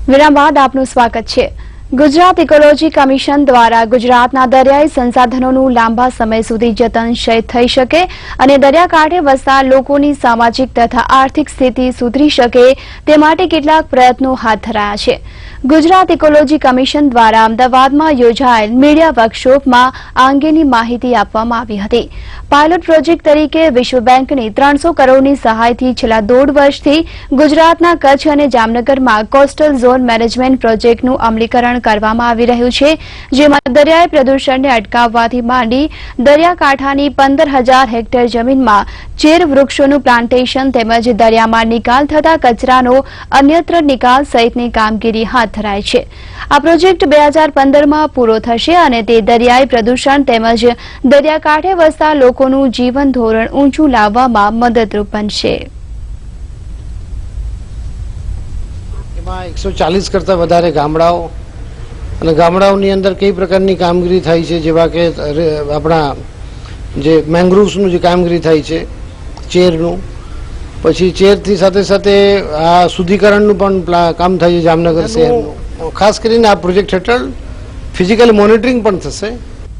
વિરામ બાદ આપનું સ્વાગત છે। ગુજરાત ઇકોલોજી કમિશન દ્વારા ગુજરાતના દરિયાઈ સંસાધનોનું લાંબા સમય સુધી જતન થઈ શકે અને દરિયાકાંઠે વસતા લોકોની સામાજિક તથા આર્થિક સ્થિતિ સુધરી શકે તે માટે કેટલાક પ્રયત્નો હાથ ધરાયા છે। ગુજરાત ઇકોલોજી કમિશન દ્વારા અમદાવાદમાં યોજાયેલ મીડિયા વર્કશોપમાં આ અંગેની માહિતી આપવામાં આવી હતી। પાયલોટ પ્રોજેક્ટ તરીકે વિશ્વ બેંકની 300 કરોડની સહાયથી છેલ્લા 1.5 વર્ષથી ગુજરાતના કચ્છ અને જામનગરમાં કોસ્ટલ ઝોન મેનેજમેન્ટ પ્રોજેક્ટનું અમલીકરણ કરવામાં આવી રહ્યું છે, જેમાં દરિયાઈ પ્રદૂષણને અટકાવવાથી માંડી દરિયાકાંઠાની 15,000 હેક્ટર જમીનમાં ચેર વૃક્ષોનું પ્લાન્ટેશન તેમજ દરિયામાં નિકાલ થતા કચરાનો અન્યત્ર નિકાલ સહિતની કામગીરી હાથ ધરાઈ છે। આ પ્રોજેક્ટ 2015માં પૂરો થશે અને તે દરિયાઈ પ્રદૂષણ તેમજ દરિયાકાંઠે વસતા લોકોનું જીવન ધોરણ ઊંચું લાવવામાં મદદરૂપ બનશે। એમાં 140 કરતા વધારે ગામડાઓ અને ગામડાઓની અંદર કઈ પ્રકારની કામગીરી થાય છે, જેવા કે આપણા જે મેંગ્રુવ્સનું જે કામગીરી થાય છે, ચેરનું, પછી ચેરથી સાથે સાથે આ શુદ્ધિકરણનું પણ કામ થાય છે જામનગર શહેરનું। ખાસ કરીને આ પ્રોજેક્ટ હેઠળ ફિઝિકલ મોનિટરિંગ પણ થશે।